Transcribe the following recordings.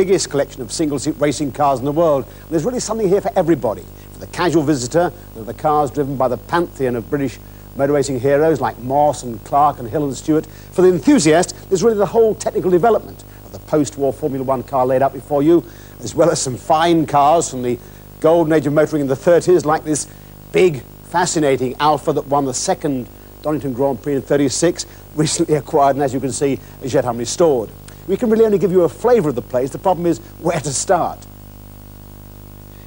biggest collection of single-seat racing cars in the world. And there's really something here for everybody. For the casual visitor, there are the cars driven by the pantheon of British motor racing heroes like Moss and Clark and Hill and Stewart. For the enthusiast, there's really the whole technical development of the post-war Formula One car laid out before you, as well as some fine cars from the golden age of motoring in the 30s, like this big, fascinating Alfa that won the second Donington Grand Prix in 36, recently acquired and, as you can see, is yet unrestored. We can really only give you a flavour of the place. The problem is where to start.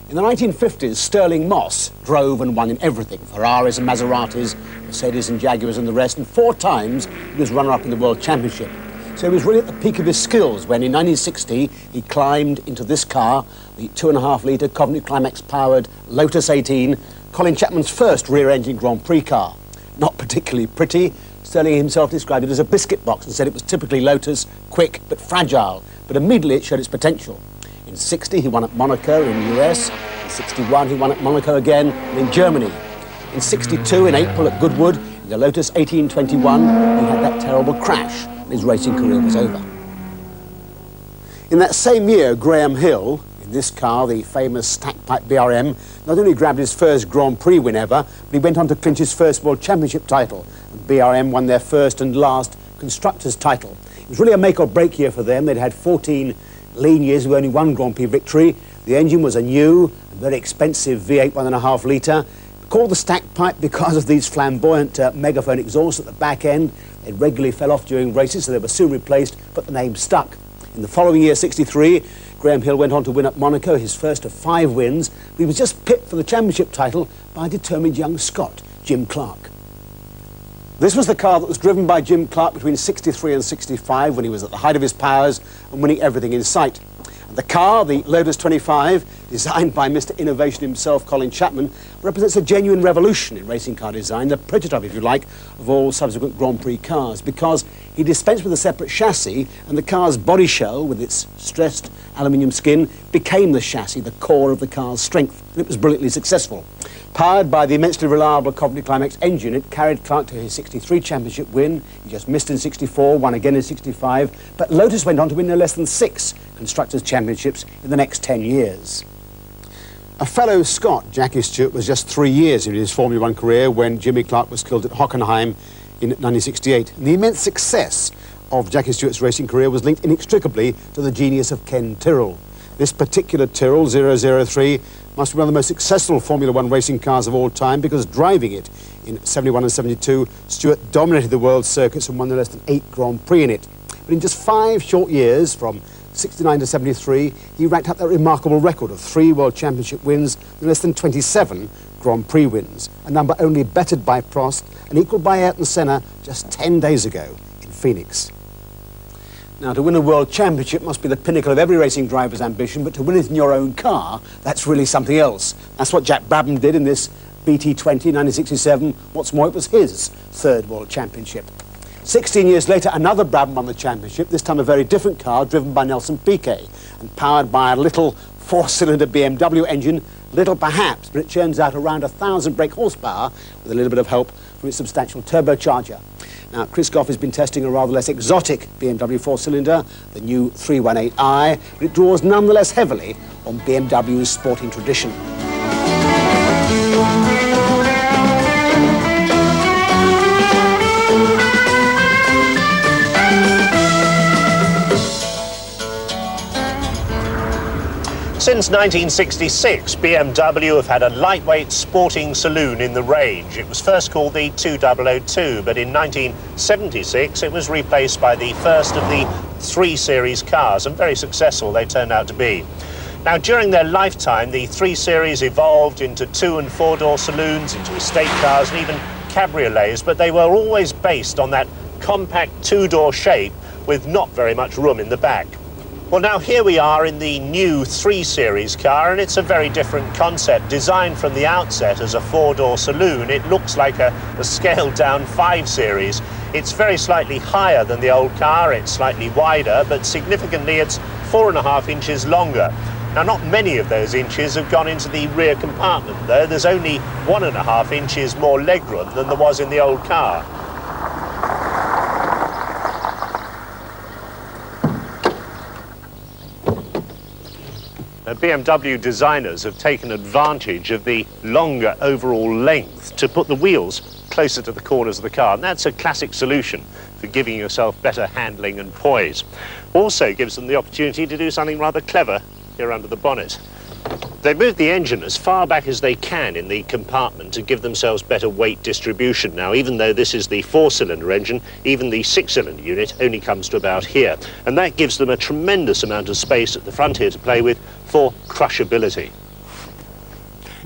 In the 1950s, Stirling Moss drove and won in everything. Ferraris and Maseratis, Mercedes and Jaguars and the rest, and 4 times he was runner-up in the World Championship. So he was really at the peak of his skills when in 1960 he climbed into this car, the 2.5-litre Coventry Climax-powered Lotus 18, Colin Chapman's first rear-engine Grand Prix car. Not particularly pretty. Stirling himself described it as a biscuit box and said it was typically Lotus, quick but fragile, but immediately it showed its potential. In 60, he won at Monaco in the US. In 61, he won at Monaco again and in Germany. In 62, in April at Goodwood, in the Lotus 1821, he had that terrible crash and his racing career was over. In that same year, Graham Hill, in this car, the famous stack-pipe BRM, not only grabbed his first Grand Prix win ever, but he went on to clinch his first World Championship title. And BRM won their first and last Constructors' title. It was really a make-or-break year for them. They'd had 14 lean years with only 1 Grand Prix victory. The engine was a new, very expensive V8 1.5-litre, called the stack pipe because of these flamboyant megaphone exhausts at the back end. They regularly fell off during races, so they were soon replaced, but the name stuck. In the following year, 63, Graham Hill went on to win at Monaco, his first of 5 wins, but he was just pipped for the championship title by a determined young Scot, Jim Clark. This was the car that was driven by Jim Clark between 63 and 65 when he was at the height of his powers and winning everything in sight. And the car, the Lotus 25, designed by Mr. Innovation himself, Colin Chapman, represents a genuine revolution in racing car design, the prototype, if you like, of all subsequent Grand Prix cars, because he dispensed with a separate chassis and the car's body shell, with its stressed aluminium skin, became the chassis, the core of the car's strength, and it was brilliantly successful. Powered by the immensely reliable Coventry Climax engine, it carried Clark to his 63 championship win. He just missed in 64, won again in 65, but Lotus went on to win no less than 6 Constructors' Championships in the next 10 years. A fellow Scot, Jackie Stewart, was just 3 years into his Formula One career when Jimmy Clark was killed at Hockenheim in 1968. And the immense success of Jackie Stewart's racing career was linked inextricably to the genius of Ken Tyrrell. This particular Tyrrell 003 must be one of the most successful Formula One racing cars of all time because driving it in 71 and 72, Stewart dominated the world circuits and won no less than 8 Grand Prix in it. But in just 5 short years, from 69 to 73, he racked up that remarkable record of 3 World Championship wins and less than 27 Grand Prix wins, a number only bettered by Prost and equalled by Ayrton Senna just 10 days ago in Phoenix. Now, to win a World Championship must be the pinnacle of every racing driver's ambition, but to win it in your own car, that's really something else. That's what Jack Brabham did in this BT20 in 1967. What's more, it was his 3rd World Championship. 16 years later, another Brabham won the championship, this time a very different car, driven by Nelson Piquet, and powered by a little 4-cylinder BMW engine, little perhaps, but it churns out around 1,000 brake horsepower with a little bit of help from its substantial turbocharger. Now, Chris Goff has been testing a rather less exotic BMW 4-cylinder, the new 318i, but it draws nonetheless heavily on BMW's sporting tradition. Since 1966, BMW have had a lightweight sporting saloon in the range. It was first called the 2002, but in 1976 it was replaced by the first of the 3 Series cars, and very successful they turned out to be. Now, during their lifetime, the 3 Series evolved into 2- and 4-door saloons, into estate cars and even cabriolets, but they were always based on that compact 2-door shape with not very much room in the back. Well, now here we are in the new 3 Series car, and it's a very different concept. Designed from the outset as a 4-door saloon, it looks like a scaled-down 5 Series. It's very slightly higher than the old car, it's slightly wider, but significantly it's 4.5 inches longer. Now, not many of those inches have gone into the rear compartment, though. There's only 1.5 inches more legroom than there was in the old car. BMW designers have taken advantage of the longer overall length to put the wheels closer to the corners of the car, and that's a classic solution for giving yourself better handling and poise. Also gives them the opportunity to do something rather clever here under the bonnet. They move the engine as far back as they can in the compartment to give themselves better weight distribution. Now, even though this is the 4-cylinder engine, even the 6-cylinder unit only comes to about here. And that gives them a tremendous amount of space at the front here to play with for crushability.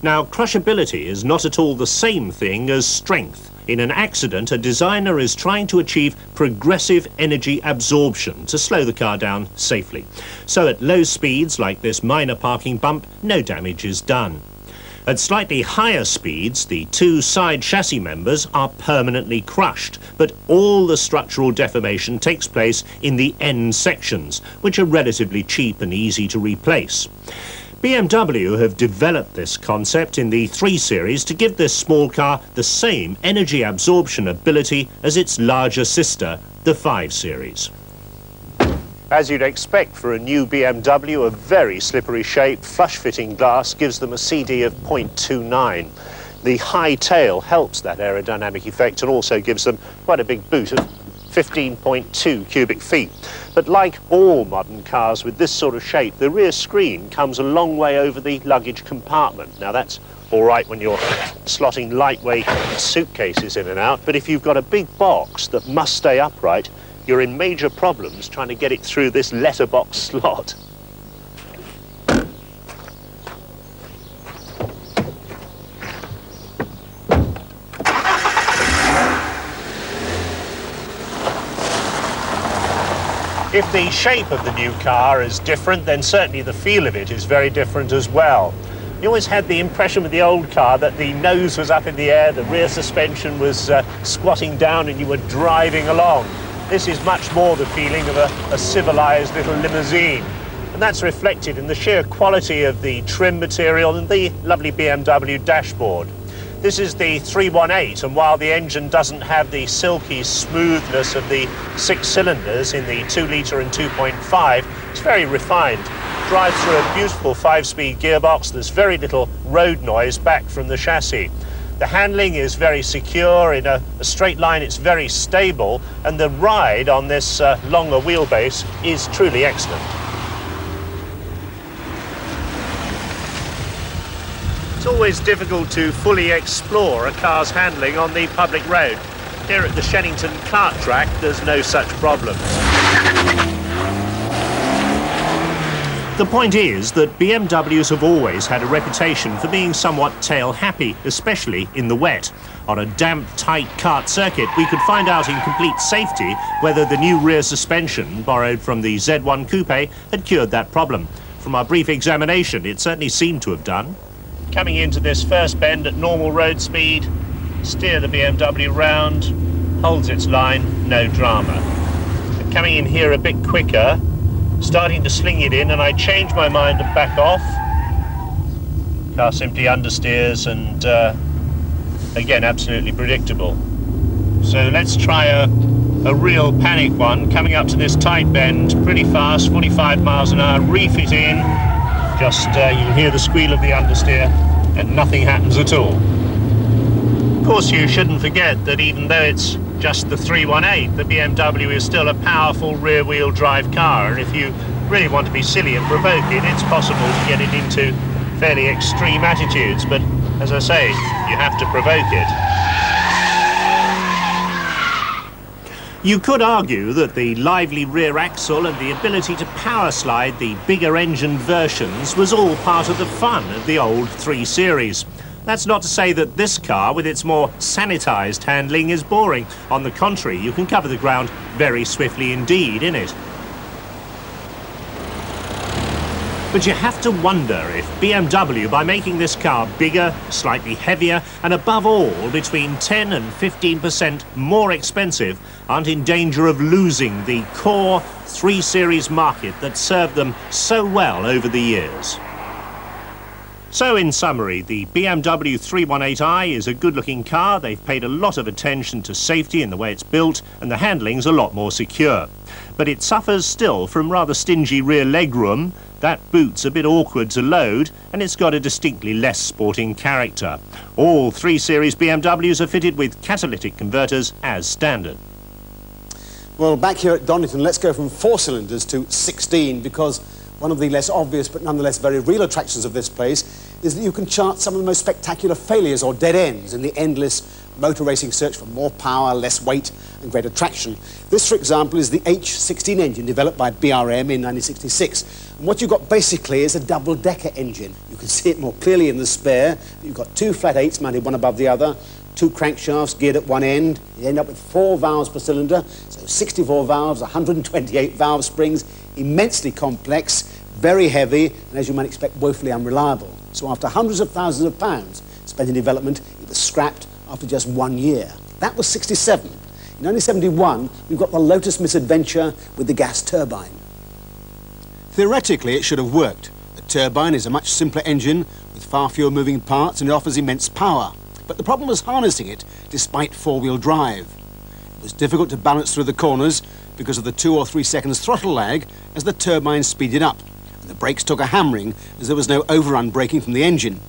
Now, crushability is not at all the same thing as strength. In an accident, a designer is trying to achieve progressive energy absorption to slow the car down safely. So at low speeds, like this minor parking bump, no damage is done. At slightly higher speeds, the two side chassis members are permanently crushed, but all the structural deformation takes place in the end sections, which are relatively cheap and easy to replace. BMW have developed this concept in the 3 Series to give this small car the same energy absorption ability as its larger sister, the 5 Series. As you'd expect for a new BMW, a very slippery shape, flush-fitting glass gives them a CD of 0.29. The high tail helps that aerodynamic effect and also gives them quite a big boot of 15.2 cubic feet. But like all modern cars with this sort of shape, the rear screen comes a long way over the luggage compartment. Now that's all right when you're slotting lightweight suitcases in and out, but if you've got a big box that must stay upright, you're in major problems trying to get it through this letterbox slot. If the shape of the new car is different, then certainly the feel of it is very different as well. You always had the impression with the old car that the nose was up in the air, the rear suspension was squatting down and you were driving along. This is much more the feeling of a civilized little limousine. And that's reflected in the sheer quality of the trim material and the lovely BMW dashboard. This is the 318, and while the engine doesn't have the silky smoothness of the 6 cylinders in the 2-litre and 2.5, it's very refined. Drives through a beautiful 5-speed gearbox. There's very little road noise back from the chassis. The handling is very secure. In a straight line, it's very stable, and the ride on this longer wheelbase is truly excellent. It's always difficult to fully explore a car's handling on the public road. Here at the Shenington Kart track, there's no such problem. The point is that BMWs have always had a reputation for being somewhat tail-happy, especially in the wet. On a damp, tight kart circuit, we could find out in complete safety whether the new rear suspension, borrowed from the Z1 Coupe, had cured that problem. From our brief examination, it certainly seemed to have done. Coming into this first bend at normal road speed, steer the BMW round, holds its line, no drama. But coming in here a bit quicker, starting to sling it in, and I change my mind and back off. Car simply understeers and again absolutely predictable. So let's try a real panic one, coming up to this tight bend, pretty fast, 45 miles an hour, reef it in. Just, you can hear the squeal of the understeer and nothing happens at all. Of course, you shouldn't forget that even though it's just the 318, the BMW is still a powerful rear-wheel drive car, and if you really want to be silly and provoke it, it's possible to get it into fairly extreme attitudes, but as I say, you have to provoke it. You could argue that the lively rear axle and the ability to power slide the bigger engined versions was all part of the fun of the old 3 Series. That's not to say that this car, with its more sanitised handling, is boring. On the contrary, you can cover the ground very swiftly indeed in it. But you have to wonder if BMW, by making this car bigger, slightly heavier, and above all, between 10 and 15% more expensive, aren't in danger of losing the core 3 Series market that served them so well over the years. So in summary, the BMW 318i is a good-looking car. They've paid a lot of attention to safety in the way it's built, and the handling's a lot more secure. But it suffers still from rather stingy rear legroom. That boot's a bit awkward to load, and it's got a distinctly less sporting character. All 3 Series BMWs are fitted with catalytic converters as standard. Well, back here at Donington, let's go from 4 cylinders to 16, because one of the less obvious but nonetheless very real attractions of this place is that you can chart some of the most spectacular failures or dead ends in the endless motor racing search for more power, less weight and greater traction. This, for example, is the H16 engine developed by BRM in 1966. And what you've got basically is a double-decker engine. You can see it more clearly in the spare. You've got 2 flat 8s mounted one above the other, 2 crankshafts geared at one end. You end up with 4 valves per cylinder, so 64 valves, 128 valve springs, immensely complex, very heavy, and as you might expect, woefully unreliable. So after hundreds of thousands of pounds spent in development, it was scrapped after just 1 year. That was 67. In 1971, we've got the Lotus misadventure with the gas turbine. Theoretically, it should have worked. The turbine is a much simpler engine with far fewer moving parts, and it offers immense power. But the problem was harnessing it despite 4-wheel drive. It was difficult to balance through the corners because of the 2 or 3 seconds throttle lag as the turbine speeded up, and the brakes took a hammering as there was no overrun braking from the engine.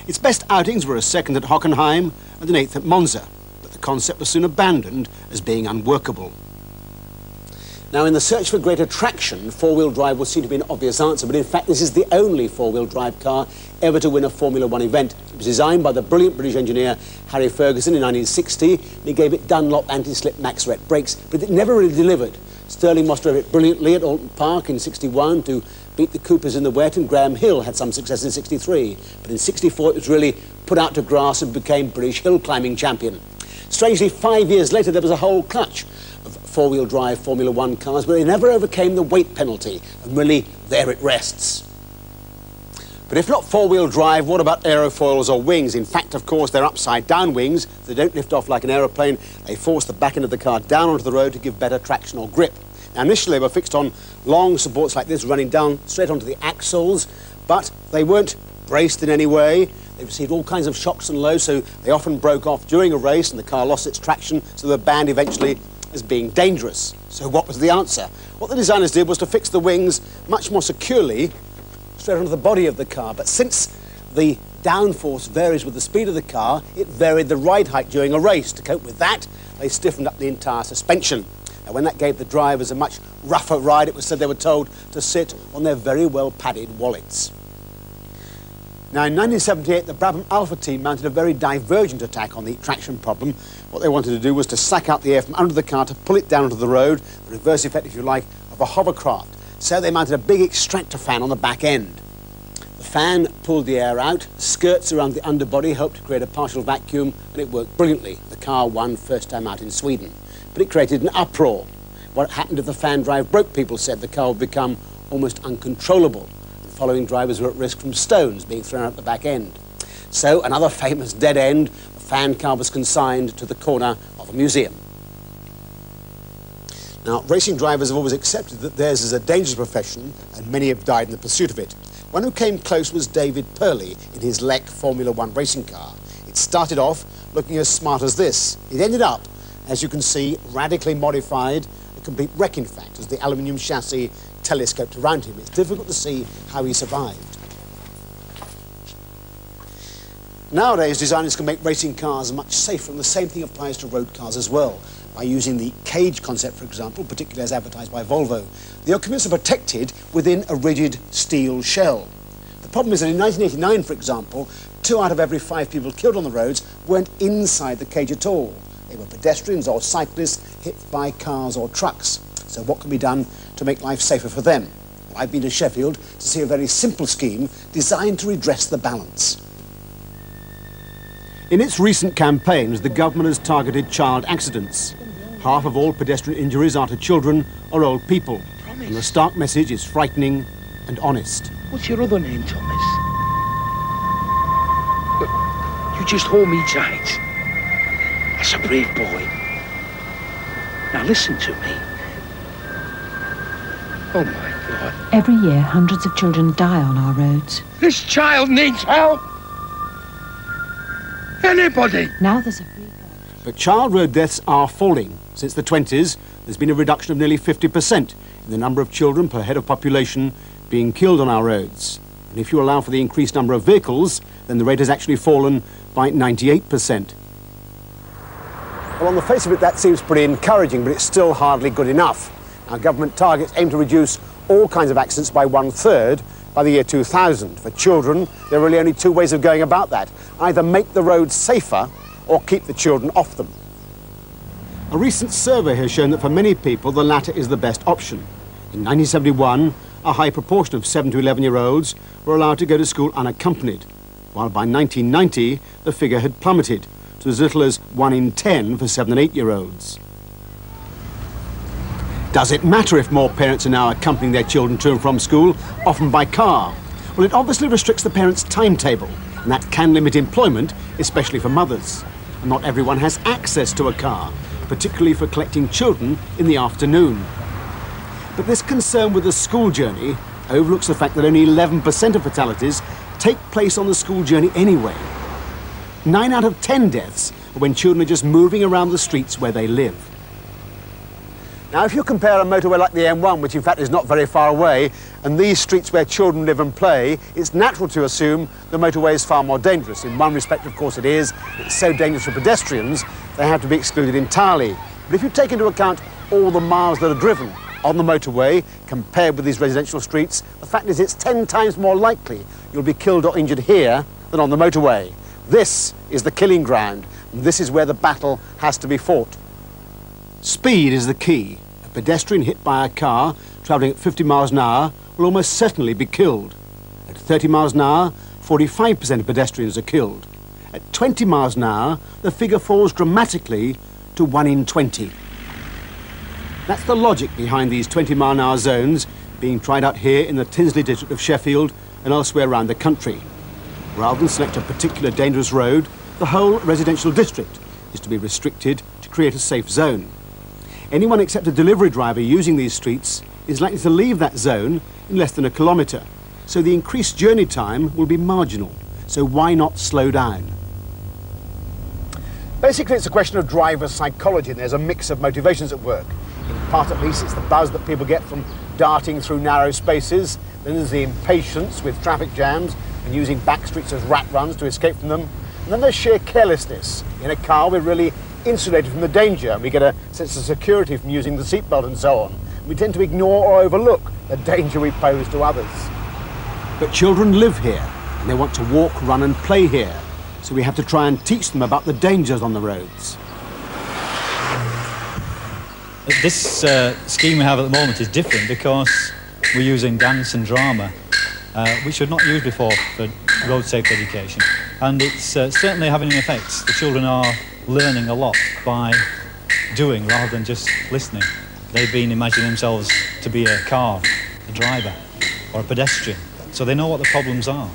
Its best outings were a 2nd at Hockenheim and an 8th at Monza, but the concept was soon abandoned as being unworkable. Now, in the search for greater traction, 4-wheel drive would seem to be an obvious answer, but in fact this is the only 4-wheel drive car ever to win a Formula One event. It was designed by the brilliant British engineer Harry Ferguson in 1960, and he gave it Dunlop anti-slip Maxret brakes, but it never really delivered. Stirling Moss drove it brilliantly at Alton Park in 61 to beat the Coopers in the wet, and Graham Hill had some success in 63. But in 64 it was really put out to grass and became British hill climbing champion. Strangely, 5 years later there was a whole clutch of 4-wheel drive Formula One cars, but they never overcame the weight penalty, and really there it rests. But if not 4-wheel drive, what about aerofoils or wings? In fact, of course, they're upside-down wings. They don't lift off like an aeroplane. They force the back end of the car down onto the road to give better traction or grip. Now, initially, they were fixed on long supports like this, running down straight onto the axles, but they weren't braced in any way. They received all kinds of shocks and lows, so they often broke off during a race, and the car lost its traction, so they were banned eventually as being dangerous. So what was the answer? What the designers did was to fix the wings much more securely straight onto the body of the car, but since the downforce varies with the speed of the car, it varied the ride height during a race. To cope with that, they stiffened up the entire suspension. And when that gave the drivers a much rougher ride, it was said they were told to sit on their very well padded wallets. Now, in 1978, the Brabham Alpha team mounted a very divergent attack on the traction problem. What they wanted to do was to suck out the air from under the car to pull it down onto the road, the reverse effect, if you like, of a hovercraft. So they mounted a big extractor fan on the back end. The fan pulled the air out, skirts around the underbody helped to create a partial vacuum, and it worked brilliantly. The car won first time out in Sweden. But it created an uproar. What happened if the fan drive broke, people said? The car would become almost uncontrollable. The following drivers were at risk from stones being thrown out the back end. So, another famous dead end, the fan car was consigned to the corner of a museum. Now, racing drivers have always accepted that theirs is a dangerous profession, and many have died in the pursuit of it. One who came close was David Purley in his Lek Formula One racing car. It started off looking as smart as this. It ended up, as you can see, radically modified, a complete wreck, in fact, as the aluminium chassis telescoped around him. It's difficult to see how he survived. Nowadays, designers can make racing cars much safer, and the same thing applies to road cars as well. By using the cage concept, for example, particularly as advertised by Volvo, the occupants are protected within a rigid steel shell. The problem is that in 1989, for example, 2 out of every 5 people killed on the roads weren't inside the cage at all. They were pedestrians or cyclists hit by cars or trucks. So what can be done to make life safer for them? Well, I've been to Sheffield to see a very simple scheme designed to redress the balance. In its recent campaigns, the government has targeted child accidents. Half of all pedestrian injuries are to children or old people. And the stark message is frightening and honest. What's your other name, Thomas? Look, you just hold me tight. That's a brave boy. Now listen to me. Oh my What? Every year, hundreds of children die on our roads. This child needs help. Anybody. Now there's a free car. But child road deaths are falling. Since the 20s, there's been a reduction of nearly 50% in the number of children per head of population being killed on our roads. And if you allow for the increased number of vehicles, then the rate has actually fallen by 98%. Well, on the face of it, that seems pretty encouraging, but it's still hardly good enough. Our government targets aim to reduce all kinds of accidents by 1/3 by the year 2000. For children, there are really only two ways of going about that. Either make the roads safer or keep the children off them. A recent survey has shown that for many people, the latter is the best option. In 1971, a high proportion of 7 to 11-year-olds were allowed to go to school unaccompanied, while by 1990, the figure had plummeted to as little as 1 in 10 for 7 and 8-year-olds. Does it matter if more parents are now accompanying their children to and from school, often by car? Well, it obviously restricts the parents' timetable, and that can limit employment, especially for mothers. And not everyone has access to a car, particularly for collecting children in the afternoon. But this concern with the school journey overlooks the fact that only 11% of fatalities take place on the school journey anyway. 9 out of 10 deaths are when children are just moving around the streets where they live. Now, if you compare a motorway like the M1, which in fact is not very far away, and these streets where children live and play, it's natural to assume the motorway is far more dangerous. In one respect, of course, it is. It's so dangerous for pedestrians, they have to be excluded entirely. But if you take into account all the miles that are driven on the motorway compared with these residential streets, the fact is it's 10 times more likely you'll be killed or injured here than on the motorway. This is the killing ground, and this is where the battle has to be fought. Speed is the key. A pedestrian hit by a car travelling at 50 miles an hour will almost certainly be killed. At 30 miles an hour, 45% of pedestrians are killed. At 20 miles an hour, the figure falls dramatically to 1 in 20. That's the logic behind these 20-mile-an-hour zones being tried out here in the Tinsley district of Sheffield and elsewhere around the country. Rather than select a particular dangerous road, the whole residential district is to be restricted to create a safe zone. Anyone except a delivery driver using these streets is likely to leave that zone in less than a kilometre, so the increased journey time will be marginal. So why not slow down? Basically, it's a question of driver psychology, and there's a mix of motivations at work. In part, at least, it's the buzz that people get from darting through narrow spaces. Then there's the impatience with traffic jams and using back streets as rat runs to escape from them. And then there's sheer carelessness. In a car, we're really insulated from the danger, and we get a sense of security from using the seatbelt and so on. We tend to ignore or overlook the danger we pose to others. But children live here, and they want to walk, run and play here. So we have to try and teach them about the dangers on the roads. This scheme we have at the moment is different because we're using dance and drama, which we've not used before for road safety education. And it's certainly having an effect. The children are learning a lot by doing rather than just listening. They've been imagining themselves to be a car, a driver, or a pedestrian, so they know what the problems are.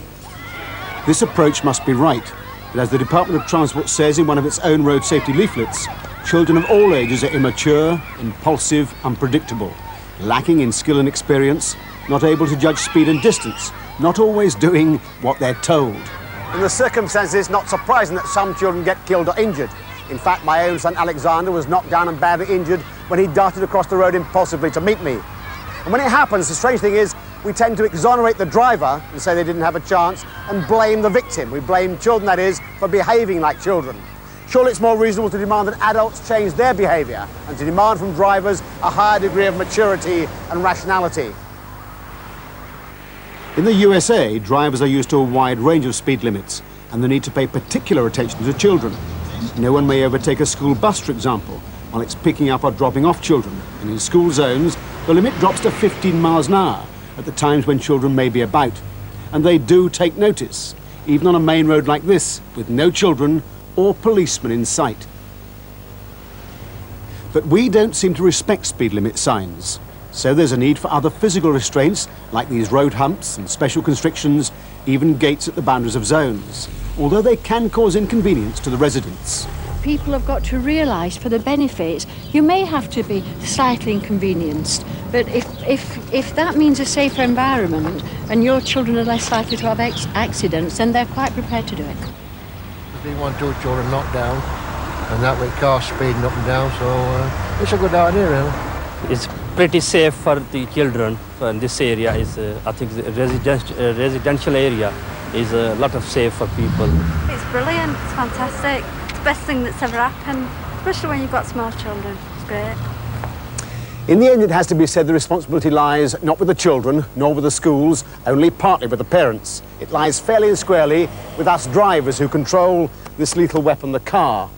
This approach must be right, but as the Department of Transport says in one of its own road safety leaflets, children of all ages are immature, impulsive, unpredictable, lacking in skill and experience, not able to judge speed and distance, not always doing what they're told. In the circumstances, it's not surprising that some children get killed or injured. In fact, my own son Alexander was knocked down and badly injured when he darted across the road impulsively to meet me. And when it happens, the strange thing is, we tend to exonerate the driver and say they didn't have a chance and blame the victim. We blame children, that is, for behaving like children. Surely it's more reasonable to demand that adults change their behaviour and to demand from drivers a higher degree of maturity and rationality. In the USA, drivers are used to a wide range of speed limits and the need to pay particular attention to children. No one may overtake a school bus, for example, while it's picking up or dropping off children. And in school zones, the limit drops to 15 miles an hour at the times when children may be about. And they do take notice, even on a main road like this, with no children or policemen in sight. But we don't seem to respect speed limit signs. So there's a need for other physical restraints, like these road humps and special constrictions, even gates at the boundaries of zones, although they can cause inconvenience to the residents. people have got to realise for the benefits, you may have to be slightly inconvenienced, but if that means a safer environment and your children are less likely to have accidents, then they're quite prepared to do it. They want two children knocked down, and that with cars speeding up and down, so it's a good idea, really. It's pretty safe for the children. And this area is, I think, the residential area is a lot of safe for people. It's brilliant. It's fantastic. It's the best thing that's ever happened, especially when you've got small children. It's great. In the end, it has to be said the responsibility lies not with the children, nor with the schools, only partly with the parents. It lies fairly and squarely with us drivers who control this lethal weapon, the car.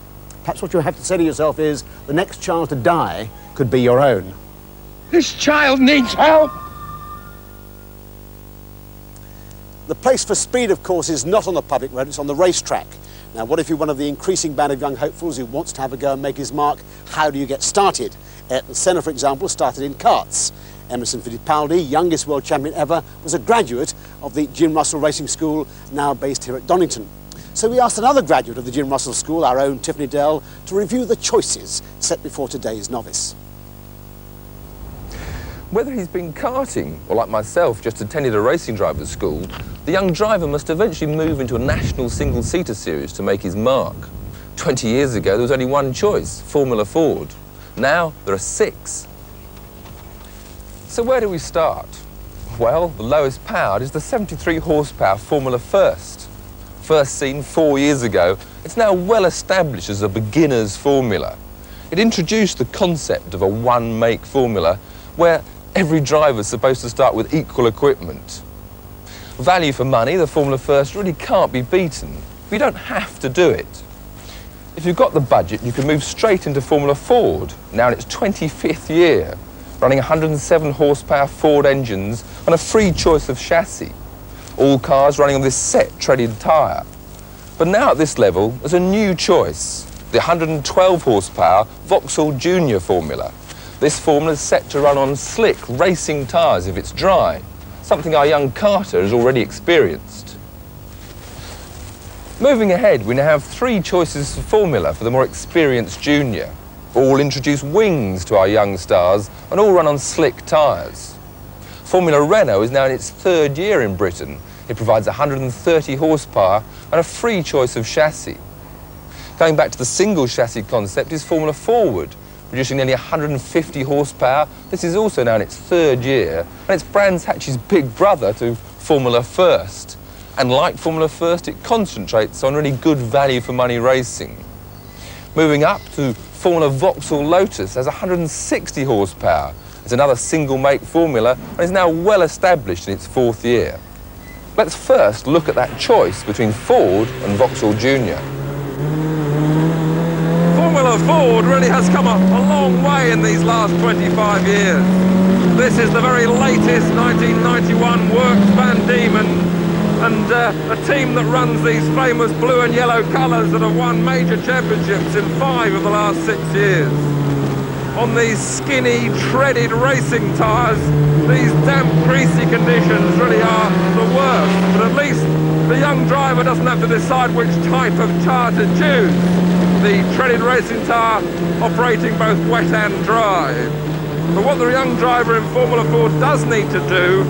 Perhaps what you have to say to yourself is, the next child to die could be your own. This child needs help! The place for speed, of course, is not on the public road, it's on the racetrack. Now, what if you're one of the increasing band of young hopefuls who wants to have a go and make his mark? How do you get started? Ayrton Senna, for example, started in karts. Emerson Fittipaldi, youngest world champion ever, was a graduate of the Jim Russell Racing School, now based here at Donington. So we asked another graduate of the Jim Russell School, our own Tiffany Dell, to review the choices set before today's novice. Whether he's been karting or, like myself, just attended a racing driver's school, the young driver must eventually move into a national single-seater series to make his mark. 20 years ago, there was only one choice, Formula Ford. Now, there are 6. So where do we start? Well, the lowest powered is the 73 horsepower Formula First. First seen 4 years ago, it's now well established as a beginner's formula. It introduced the concept of a one-make formula where every driver is supposed to start with equal equipment. Value for money, the Formula First really can't be beaten. But you don't have to do it. If you've got the budget, you can move straight into Formula Ford, now in its 25th year, running 107 horsepower Ford engines and a free choice of chassis. All cars running on this set treaded tyre. But now at this level, there's a new choice, the 112 horsepower Vauxhall Junior formula. This formula is set to run on slick racing tyres if it's dry, something our young karter has already experienced. Moving ahead, we now have 3 choices for formula for the more experienced junior. All introduce wings to our young stars and all run on slick tyres. Formula Renault is now in its 3rd year in Britain. It provides 130 horsepower and a free choice of chassis. Going back to the single chassis concept is Formula Forward, producing nearly 150 horsepower. This is also now in its 3rd year, and it's Brands Hatch's big brother to Formula First. And like Formula First, it concentrates on really good value for money racing. Moving up to Formula Vauxhall Lotus has 160 horsepower. It's another single-make formula and is now well established in its 4th year. Let's first look at that choice between Ford and Vauxhall Junior. Formula Ford really has come a long way in these last 25 years. This is the very latest 1991 Works Van Diemen, and a team that runs these famous blue and yellow colours that have won major championships in 5 of the last 6 years. On these skinny, treaded racing tyres, these damp, greasy conditions really are the worst, but at least the young driver doesn't have to decide which type of tyre to choose. The treaded racing tyre operating both wet and dry. But what the young driver in Formula Ford does need to do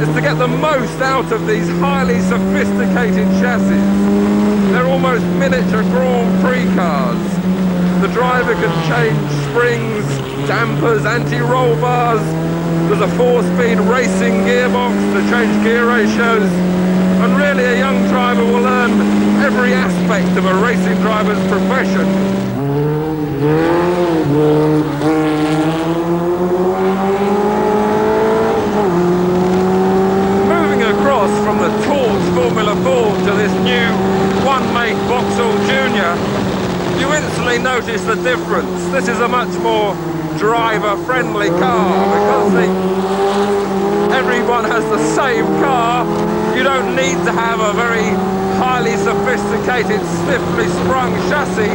is to get the most out of these highly sophisticated chassis. They're almost miniature Grand Prix cars. The driver can change springs, dampers, anti-roll bars. There's a 4-speed racing gearbox to change gear ratios. And really a young driver will learn every aspect of a racing driver's profession. Moving across from the torch Formula Ford to this new one-make Vauxhall Junior, you instantly notice the difference. This is a much more driver-friendly car because everyone has the same car. You don't need to have a very highly sophisticated, stiffly sprung chassis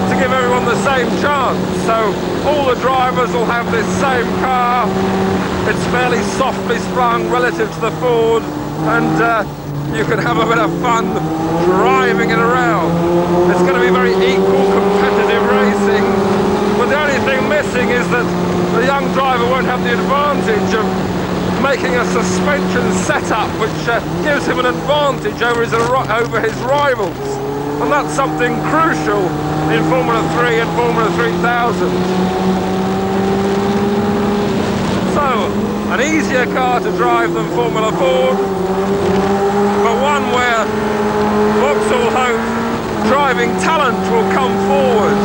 to give everyone the same chance. So all the drivers will have this same car. It's fairly softly sprung relative to the Ford, and you can have a bit of fun driving it around. It's going to be very equal, competitive racing, but the only thing missing is that the young driver won't have the advantage of making a suspension setup which gives him an advantage over his rivals, and that's something crucial in Formula 3 and Formula 3000. So, an easier car to drive than Formula Ford, but one where Vauxhall hope driving talent will come forward.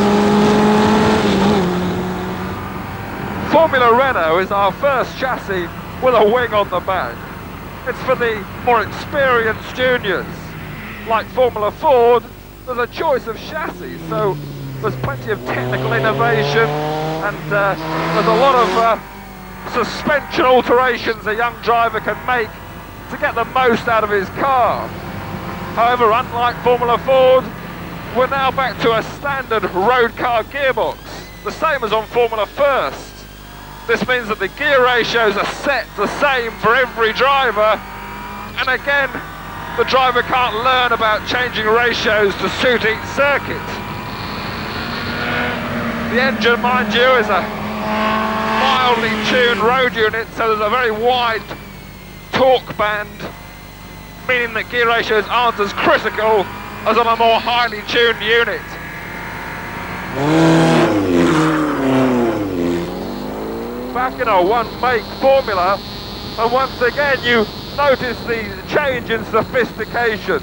Formula Renault is our first chassis with a wing on the back. It's for the more experienced juniors. Like Formula Ford, there's a choice of chassis, so there's plenty of technical innovation, and there's a lot of suspension alterations a young driver can make to get the most out of his car. However, unlike Formula Ford, we're now back to a standard road car gearbox, the same as on Formula First. This means that the gear ratios are set the same for every driver, and again, the driver can't learn about changing ratios to suit each circuit. The engine, mind you, is a mildly tuned road unit, so there's a very wide torque band, meaning that gear ratios aren't as critical as on a more highly tuned unit. Back in a one-make formula, and once again you notice the change in sophistication.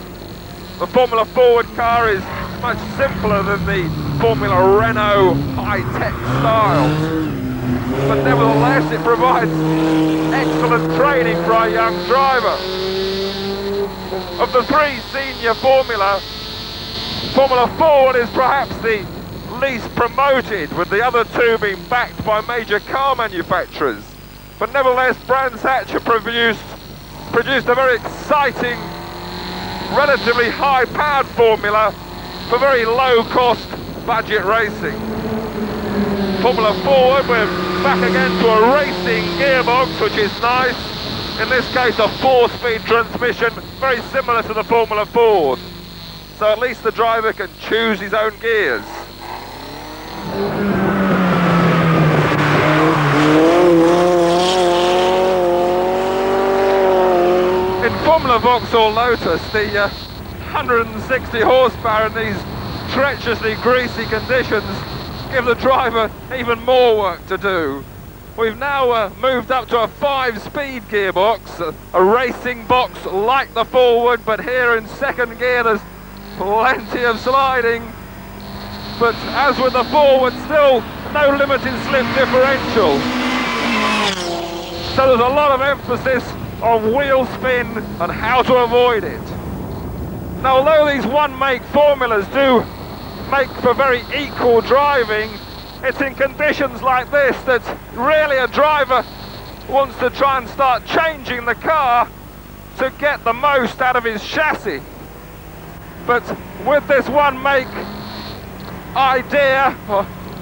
The Formula Ford car is much simpler than the Formula Renault high-tech style, but nevertheless it provides excellent training for a young driver. Of the three senior Formula Ford is perhaps the least promoted, with the other two being backed by major car manufacturers. But nevertheless, Brands Hatch have produced a very exciting, relatively high-powered formula for very low-cost budget racing. Formula Ford, we're back again to a racing gearbox, which is nice. In this case, a 4-speed transmission, very similar to the Formula Ford. So at least the driver can choose his own gears. In Formula Vauxhall Lotus, the 160 horsepower in these treacherously greasy conditions give the driver even more work to do. We've now moved up to a 5-speed gearbox, a racing box like the Forward, but here in second gear there's plenty of sliding. But as with the Forward, still no limited slip differential. So there's a lot of emphasis on wheel spin and how to avoid it. Now, although these one-make formulas do make for very equal driving, it's in conditions like this that really a driver wants to try and start changing the car to get the most out of his chassis. But with this one-make idea,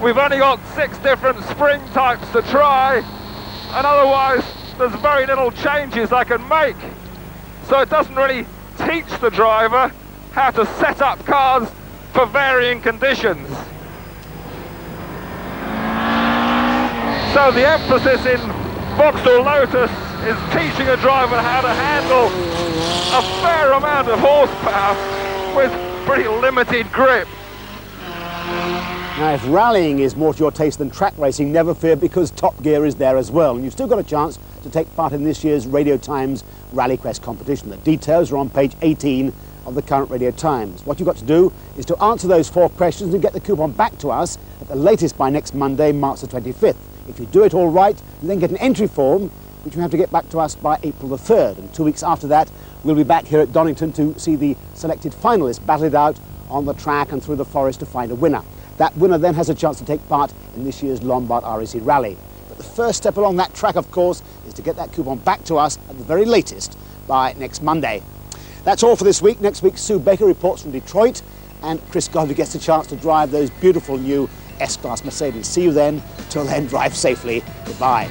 we've only got 6 different spring types to try, and otherwise there's very little changes I can make. So it doesn't really teach the driver how to set up cars for varying conditions. So the emphasis in Vauxhall Lotus is teaching a driver how to handle a fair amount of horsepower with pretty limited grip. Now, if rallying is more to your taste than track racing, never fear, because Top Gear is there as well. And you've still got a chance to take part in this year's Radio Times Rally Quest competition. The details are on page 18 of the current Radio Times. What you've got to do is to answer those 4 questions and get the coupon back to us at the latest by next Monday, March the 25th. If you do it all right, you then get an entry form, which you have to get back to us by April the 3rd. And 2 weeks after that, we'll be back here at Donington to see the selected finalists battle it out on the track and through the forest to find a winner. That winner then has a chance to take part in this year's Lombard RAC Rally. But the first step along that track, of course, is to get that coupon back to us at the very latest by next Monday. That's all for this week. Next week, Sue Baker reports from Detroit, and Chris Godby gets a chance to drive those beautiful new S-Class Mercedes. See you then. Till then, drive safely. Goodbye.